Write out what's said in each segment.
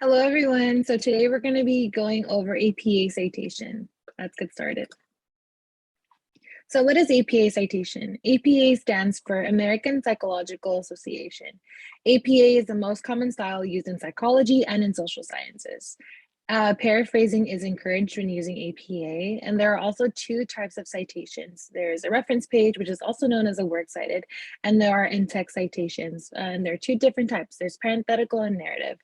Hello, everyone. So today we're going to be going over APA citation. Let's get started. So what is APA citation? APA stands for American Psychological Association. APA is the most common style used in psychology and in social sciences. Paraphrasing is encouraged when using APA, and there are also two types of citations. There's a reference page, which is also known as a works cited, and there are in-text citations, and there are two different types. There's parenthetical and narrative.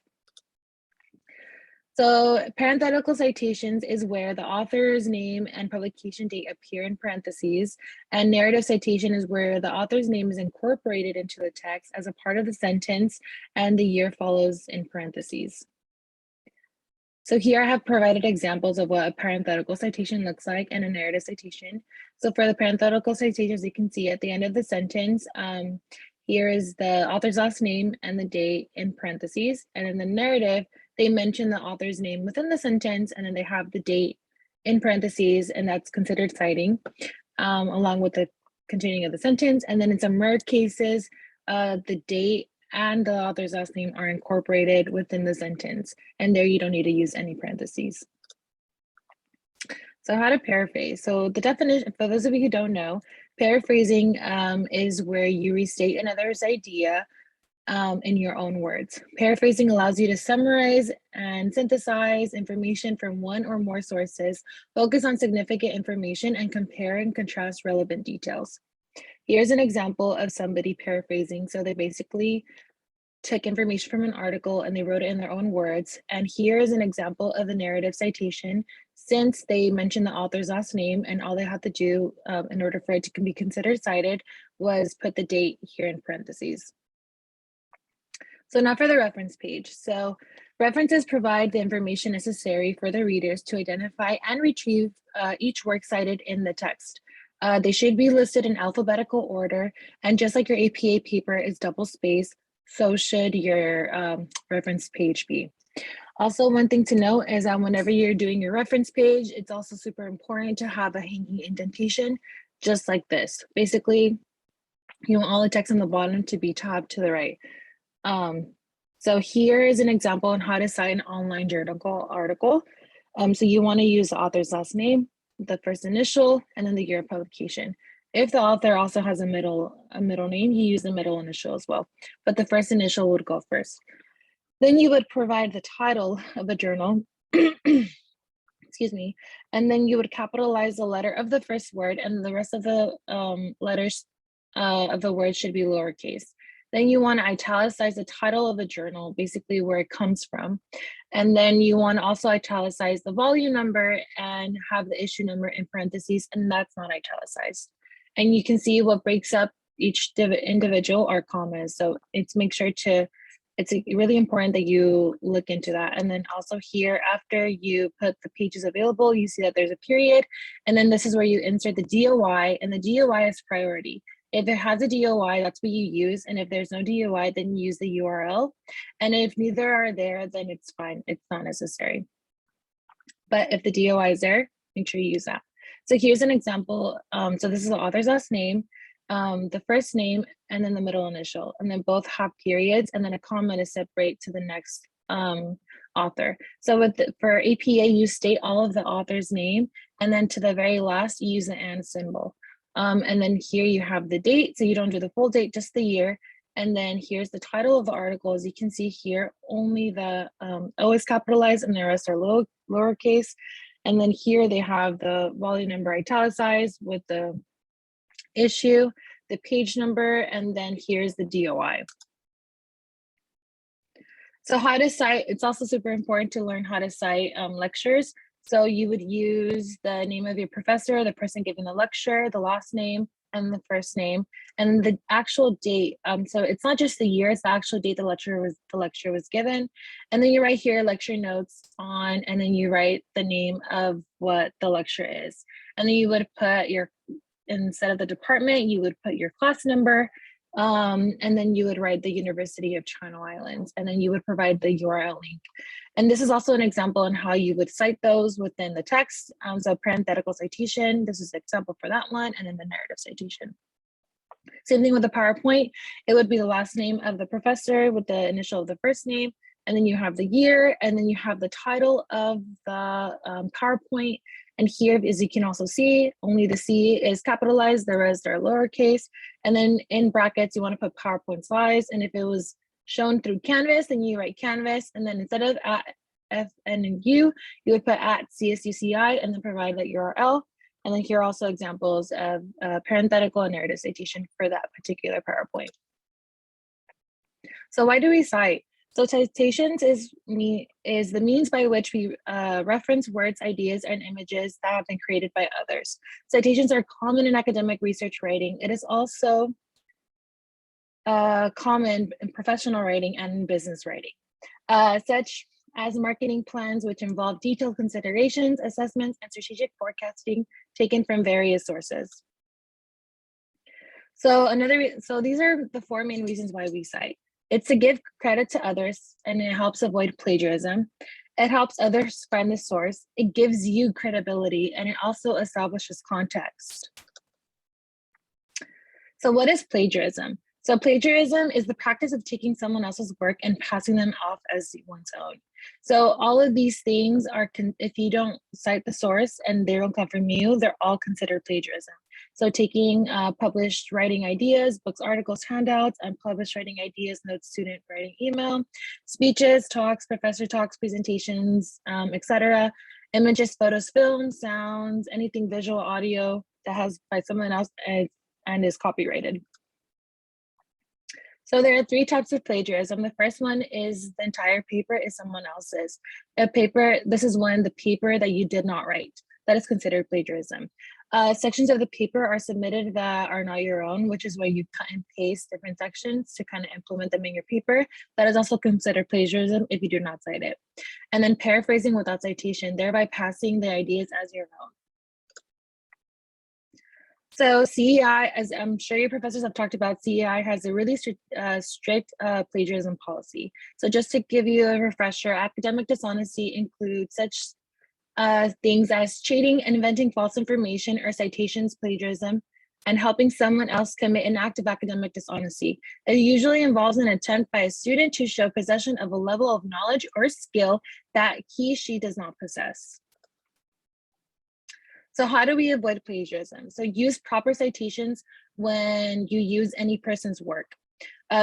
So parenthetical citations is where the author's name and publication date appear in parentheses, and narrative citation is where the author's name is incorporated into the text as a part of the sentence and the year follows in parentheses. So here I have provided examples of what a parenthetical citation looks like and a narrative citation. So for the parenthetical citations, you can see at the end of the sentence, here is the author's last name and the date in parentheses. And in the narrative, they mention the author's name within the sentence, and then they have the date in parentheses, and that's considered citing, along with the continuing of the sentence. And then in some rare cases, the date and the author's last name are incorporated within the sentence, and there you don't need to use any parentheses. So how to paraphrase? So the definition, for those of you who don't know, paraphrasing is where you restate another's idea in your own words. Paraphrasing allows you to summarize and synthesize information from one or more sources, focus on significant information, and compare and contrast relevant details. Here's an example of somebody paraphrasing. So they basically took information from an article and they wrote it in their own words. And here's an example of a narrative citation. Since they mentioned the author's last name, and all they had to do in order for it to be considered cited was put the date here in parentheses. So now for the reference page. So references provide the information necessary for the readers to identify and retrieve each work cited in the text. They should be listed in alphabetical order, and just like your APA paper is double spaced, so should your reference page be. Also, one thing to note is that whenever you're doing your reference page, it's also super important to have a hanging indentation, just like this. Basically, you want all the text on the bottom to be tabbed to the right. So here is an example on how to cite an online journal article. So you want to use the author's last name, the first initial, and then the year of publication. If the author also has a middle name, you use the middle initial as well, but the first initial would go first. Then you would provide the title of the journal, excuse me, and then you would capitalize the letter of the first word, and the rest of the letters of the word should be lowercase. Then you want to italicize the title of the journal, basically where it comes from. And then you want to also italicize the volume number and have the issue number in parentheses, and that's not italicized. And you can see what breaks up each individual are commas. So it's really important that you look into that. And then also here, after you put the pages available, you see that there's a period. And then this is where you insert the DOI, and the DOI is priority. If it has a DOI, that's what you use. And if there's no DOI, then use the URL. And if neither are there, then it's fine. It's not necessary. But if the DOI is there, make sure you use that. So here's an example. So this is the author's last name, the first name, and then the middle initial. And then both have periods, and then a comma to separate to the next author. So for APA, you state all of the author's name, and then to the very last, you use the and symbol. And then here you have the date, so you don't do the full date, just the year. And then here's the title of the article. As you can see here, only the O is capitalized and the rest are lowercase. And then here they have the volume number italicized with the issue, the page number, and then here's the DOI. So how to cite, it's also super important to learn how to cite lectures. So you would use the name of your professor, the person giving the lecture, the last name, and the first name, and the actual date. So it's not just the year, it's the actual date the lecture was given. And then you write here lecture notes on, and then you write the name of what the lecture is. And then you would put instead of the department, you would put your class number, and then you would write the University of Channel Islands, and then you would provide the URL link. And this is also an example on how you would cite those within the text. So parenthetical citation, this is an example for that one, and then the narrative citation. Same thing with the PowerPoint. It would be the last name of the professor with the initial of the first name, and then you have the year, and then you have the title of the PowerPoint. And here, as you can also see, only the C is capitalized, the rest are lowercase. And then in brackets, you want to put PowerPoint slides. And if it was shown through Canvas, then you write Canvas. And then instead of at F, N, and U, you would put at CSUCI and then provide that URL. And then here are also examples of parenthetical and narrative citation for that particular PowerPoint. So why do we cite? So citations is the means by which we reference words, ideas, and images that have been created by others. Citations are common in academic research writing. It is also common in professional writing and in business writing, such as marketing plans, which involve detailed considerations, assessments, and strategic forecasting taken from various sources. So these are the four main reasons why we cite. It's to give credit to others, and it helps avoid plagiarism. It helps others find the source. It gives you credibility, and it also establishes context. So what is plagiarism? So plagiarism is the practice of taking someone else's work and passing them off as one's own. So all of these things are, if you don't cite the source and they don't come from you, they're all considered plagiarism. So taking published writing ideas, books, articles, handouts, unpublished writing ideas, notes, student writing email, speeches, talks, professor talks, presentations, etc., images, photos, films, sounds, anything visual, audio that has by someone else and is copyrighted. So there are three types of plagiarism. The first one is the entire paper is someone else's. This is the paper that you did not write. That is considered plagiarism. Sections of the paper are submitted that are not your own, which is where you cut and paste different sections to kind of implement them in your paper. That is also considered plagiarism if you do not cite it. And then paraphrasing without citation, thereby passing the ideas as your own. So CEI, as I'm sure your professors have talked about, CEI has a really strict plagiarism policy. So just to give you a refresher, academic dishonesty includes such things as cheating and inventing false information or citations plagiarism, and helping someone else commit an act of academic dishonesty. It usually involves an attempt by a student to show possession of a level of knowledge or skill that she does not possess. So how do we avoid plagiarism? So use proper citations when you use any person's work.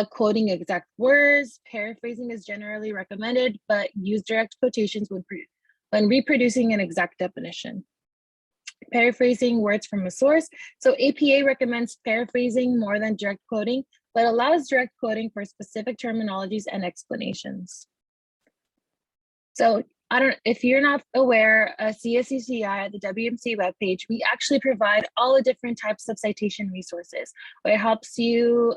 Quoting exact words, paraphrasing is generally recommended, but use direct quotations when reproducing an exact definition. Paraphrasing words from a source. So APA recommends paraphrasing more than direct quoting, but allows direct quoting for specific terminologies and explanations. So if you're not aware, CSUCI at the WMC webpage, we actually provide all the different types of citation resources, where it helps you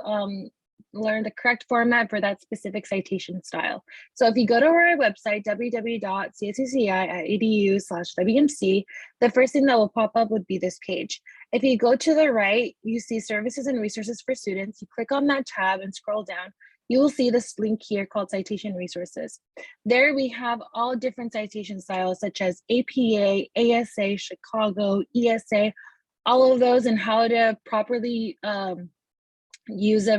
learn the correct format for that specific citation style. So if you go to our website, www.cssuci.edu/WMC, the first thing that will pop up would be this page. If you go to the right, you see services and resources for students. You click on that tab and scroll down. You will see this link here called citation resources. There we have all different citation styles such as APA, ASA, Chicago, ESA, all of those, and how to properly use a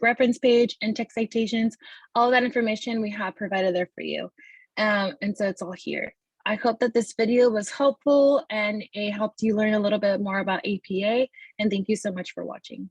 reference page and text citations. All that information we have provided there for you. And so it's all here. I hope that this video was helpful and it helped you learn a little bit more about APA, and thank you so much for watching.